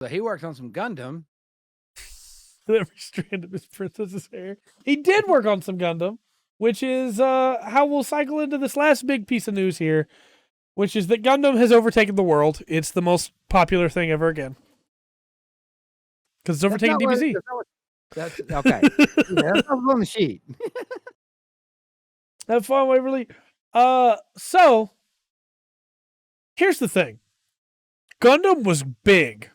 So he works on some Gundam. Every strand of his princess's hair. He did work on some Gundam, which is how we'll cycle into this last big piece of news here, which is that Gundam has overtaken the world. It's the most popular thing ever again. Because it's overtaking DBZ. That's okay. That's on the sheet. Have fun, Waverly. So here's the thing. Gundam was big.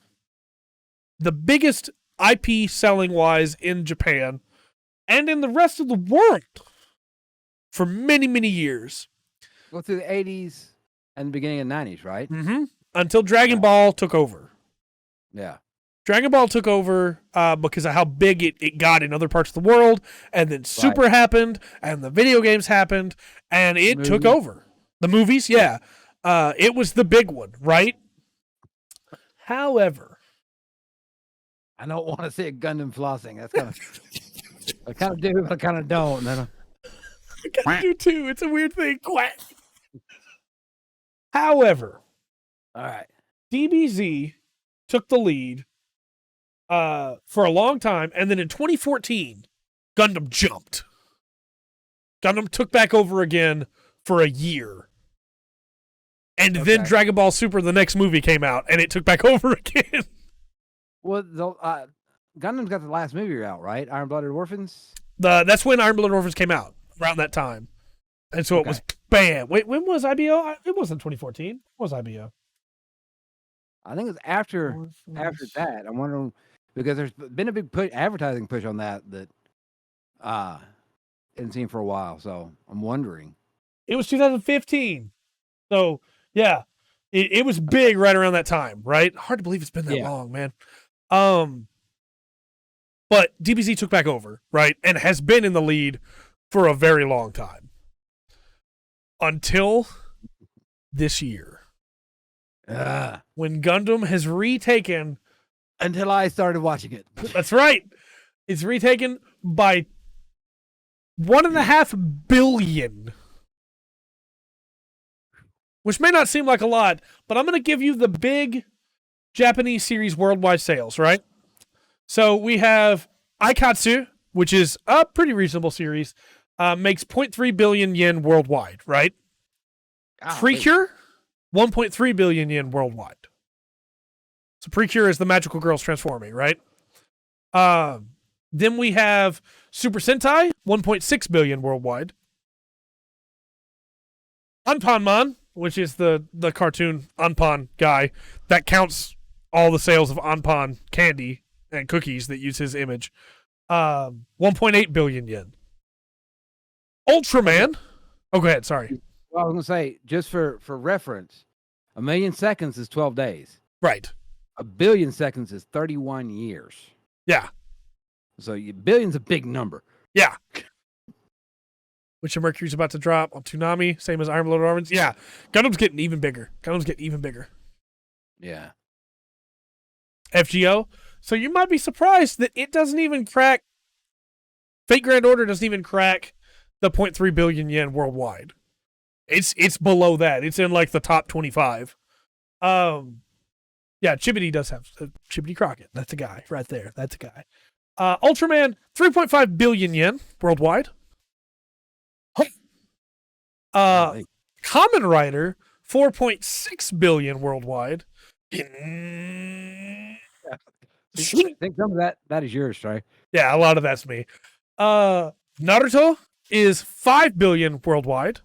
The biggest IP selling wise in Japan and in the rest of the world for many, many years. Go through the 80s and the beginning of the 90s, right? Mm-hmm. Until Dragon Ball took over. Yeah. Dragon Ball took over because of how big it got in other parts of the world, and then Super happened, and the video games happened, and it took over. The movies, yeah. It was the big one, right? However, I don't want to see a Gundam flossing. That's kind of I kind of do, but I kind of don't. I kind of do too. It's a weird thing. Quack. However, all right, DBZ took the lead for a long time, and then in 2014, Gundam jumped. Gundam took back over again for a year. And then Dragon Ball Super, the next movie, came out, and it took back over again. Well, Gundam's got the last movie out, right? Iron Blooded Orphans? That's when Iron Blooded Orphans came out, around that time. And so it was bam. Wait, when was IBO? It wasn't 2014. What was IBO? I think it was after that. I'm wondering, because there's been a big advertising push on that hadn't seen for a while. So I'm wondering. It was 2015. So, yeah. It was big right around that time, right? Hard to believe it's been that long, man. But DBZ took back over, right? And has been in the lead for a very long time. Until this year. When Gundam has retaken... Until I started watching it. That's right. It's retaken by 1.5 billion. Which may not seem like a lot, but I'm going to give you the big Japanese series worldwide sales, right? So we have Aikatsu, which is a pretty reasonable series, makes 0.3 billion yen worldwide, right? Precure, 1.3 billion yen worldwide. So Precure is the magical girls transforming, right? Then we have Super Sentai, 1.6 billion worldwide. Anpanman, which is the cartoon Anpan guy that counts all the sales of Anpan candy and cookies that use his image. 1.8 billion yen. Ultraman. Oh, go ahead. Sorry. Well, I was going to say, just for reference, 1 million seconds is 12 days. Right. 1 billion seconds is 31 years. Yeah. So billion's a big number. Yeah. Which Mercury's about to drop on Toonami, same as Iron Blooded Orphans. Yeah. Gundam's getting even bigger. Yeah. FGO. So you might be surprised that it doesn't even crack. Fate Grand Order doesn't even crack the 0.3 billion yen worldwide. It's below that. It's in like the top 25. Yeah, Chibity does have Chibity Crockett. That's a guy right there. That's a guy. Ultraman, 3.5 billion yen worldwide. Kamen Rider, 4.6 billion worldwide. I think some of that is yours, right? Yeah, a lot of that's me. Naruto is 5 billion worldwide.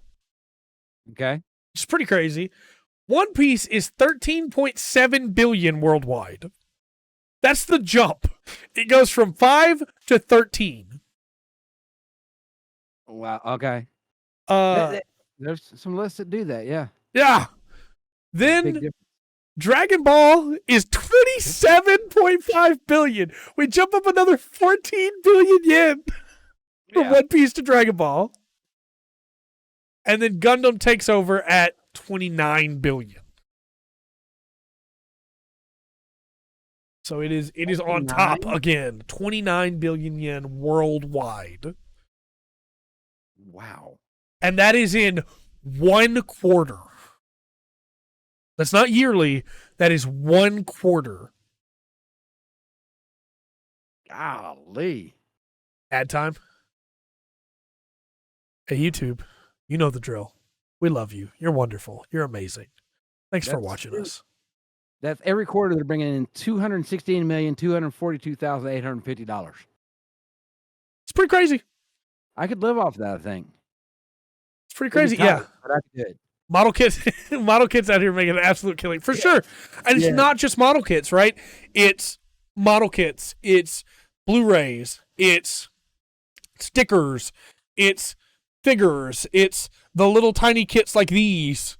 Okay. It's pretty crazy. One Piece is 13.7 billion worldwide. That's the jump. It goes from 5 to 13. Wow. Okay. There's some lists that do that. Yeah. Yeah. Then Dragon Ball is 27.5 billion. We jump up another 14 billion yen from One Piece to Dragon Ball. And then Gundam takes over at 29 billion. So it is on top again. 29 billion yen worldwide. Wow. And that is in 1 quarter. That's not yearly. That is 1 quarter. Golly. Ad time. Hey, YouTube, you know the drill. We love you. You're wonderful. You're amazing. Thanks for watching us. That's every quarter they're bringing in $216,242,850. It's pretty crazy. I could live off that, I think. It's pretty crazy. Yeah. But I could. Model kits out here making an absolute killing for sure. And it's not just model kits, right? It's model kits, it's Blu-rays, it's stickers, it's figures, it's the little tiny kits like these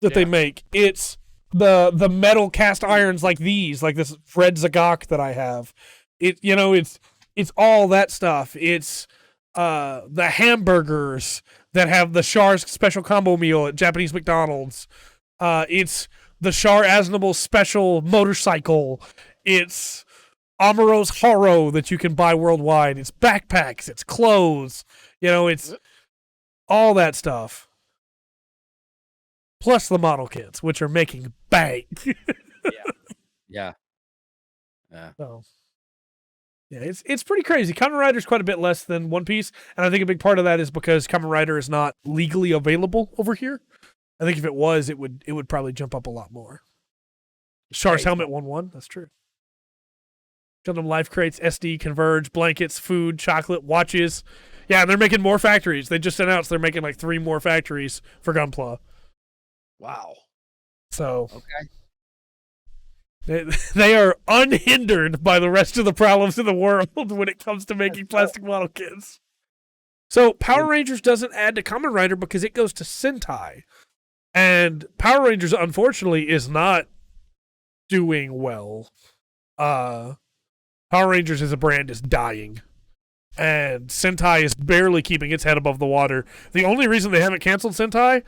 that they make. It's the metal cast irons like these, like this red Zagok that I have. It's all that stuff. It's the hamburgers that have the Char's special combo meal at Japanese McDonald's. It's the Char Aznable special motorcycle. It's Amuro's Haro that you can buy worldwide. It's backpacks. It's clothes. It's all that stuff. Plus the model kits, which are making bank. Yeah. So, it's pretty crazy. Kamen Rider's quite a bit less than One Piece, and I think a big part of that is because Kamen Rider is not legally available over here. I think if it was, it would probably jump up a lot more. Char's helmet 1-1. That's true. Gundam Life Crates, SD, Converge, blankets, food, chocolate, watches. Yeah, and they're making more factories. They just announced they're making like 3 more factories for Gunpla. Wow. So okay. they are unhindered by the rest of the problems in the world when it comes to making plastic model kits. So Power Rangers doesn't add to Kamen Rider because it goes to Sentai. And Power Rangers, unfortunately, is not doing well. Power Rangers as a brand is dying. And Sentai is barely keeping its head above the water. The only reason they haven't canceled Sentai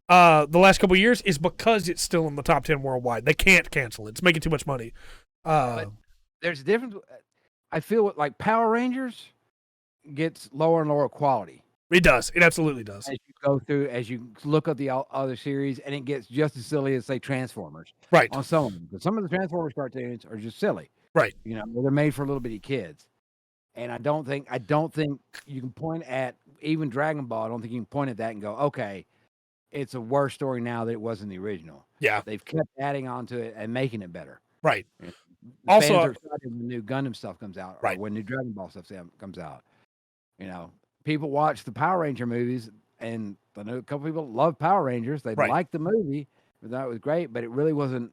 the last couple of years is because it's still in the top 10 worldwide. They can't cancel it. It's making too much money. But there's a difference. I feel like Power Rangers gets lower and lower quality. It does. It absolutely does. As you look at the other series, and it gets just as silly as, say, Transformers. Right. On some of them. Because some of the Transformers cartoons are just silly. Right. They're made for little bitty kids. And I don't think you can point at even Dragon Ball. I don't think you can point at that and go, okay, it's a worse story now than it was in the original. Yeah. They've kept adding on to it and making it better. Right. Also, fans are excited when new Gundam stuff comes out, or right. when new Dragon Ball stuff comes out. People watch the Power Ranger movies, and I know a couple people love Power Rangers. They liked the movie, but thought it was great, but it really wasn't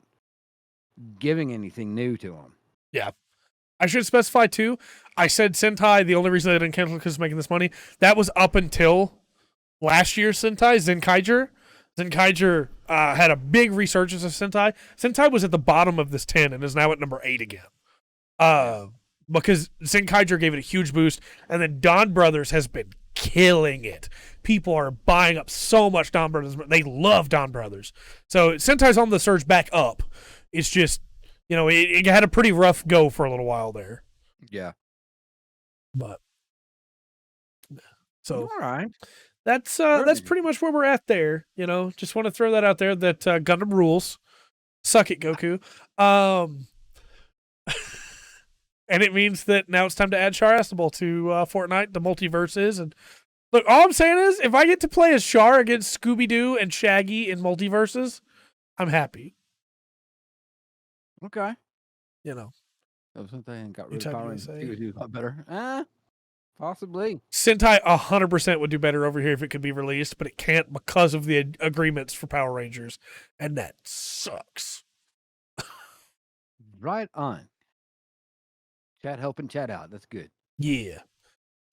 giving anything new to them. Yeah. I should specify, too, I said Sentai, the only reason they didn't cancel because it's making this money, that was up until last year's Sentai, Zenkaiger. Zenkaiger had a big resurgence of Sentai. Sentai was at the bottom of this 10 and is now at number 8 again. Because Zenkaiger gave it a huge boost, and then Don Brothers has been killing it. People are buying up so much Don Brothers. They love Don Brothers. So Sentai's on the surge back up. It's just, it had a pretty rough go for a little while there. Yeah. But so all right. That's pretty much where we're at there. Just want to throw that out there that Gundam rules. Suck it, Goku. And it means that now it's time to add Char Aznable to Fortnite, the multiverses. And look, all I'm saying is, if I get to play as Char against Scooby-Doo and Shaggy in multiverses, I'm happy. Okay. Something got rid of Power Rangers. It would do a lot better. Possibly. Sentai 100% would do better over here if it could be released, but it can't because of the agreements for Power Rangers, and that sucks. Right on. Chat helping chat out. That's good. Yeah.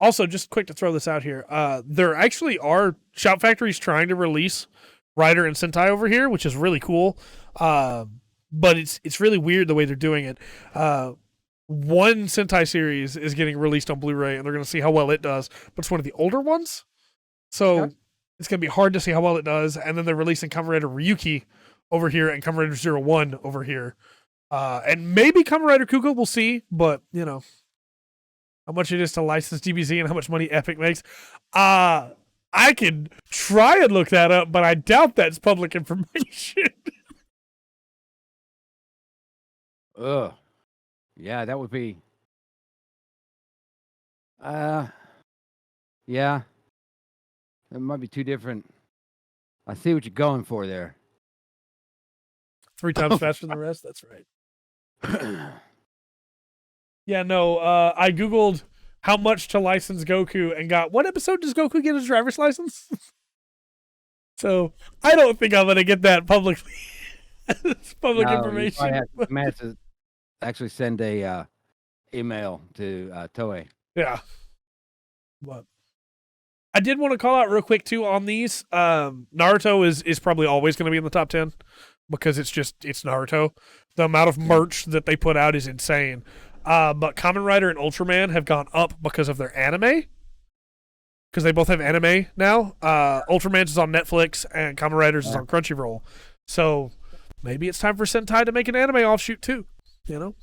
Also, just quick to throw this out here. There actually are Shout Factories trying to release Rider and Sentai over here, which is really cool. But it's really weird the way they're doing it. One Sentai series is getting released on Blu-ray, and they're going to see how well it does. But it's one of the older ones, so it's going to be hard to see how well it does. And then they're releasing Kamen Rider Ryuki over here and Kamen Rider 01 over here. And maybe Kamen Rider Kugo, we'll see. But, how much it is to license DBZ and how much money Epic makes. I can try and look that up, but I doubt that's public information. Ugh. Yeah, that would be Yeah. It might be two different. I see what you're going for there. 3 times faster than the rest. That's right. Yeah, no. I googled how much to license Goku and got what episode does Goku get his driver's license? So I don't think I'm gonna get that publicly. It's public information. You might have to actually send a email to Toei. Yeah. But I did want to call out real quick too on these. Naruto is probably always going to be in the top 10 because it's Naruto. The amount of merch that they put out is insane. But Kamen Rider and Ultraman have gone up because of their anime. Because they both have anime now. Ultraman's is on Netflix and Kamen Rider's is on Crunchyroll. So maybe it's time for Sentai to make an anime offshoot too. You know?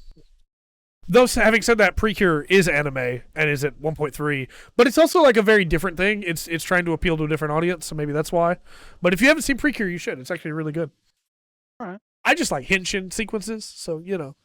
Though, having said that, Precure is anime and is at 1.3, but it's also like a very different thing. It's trying to appeal to a different audience, so maybe that's why. But if you haven't seen Precure, you should. It's actually really good. All right. I just like henshin sequences, so, you know.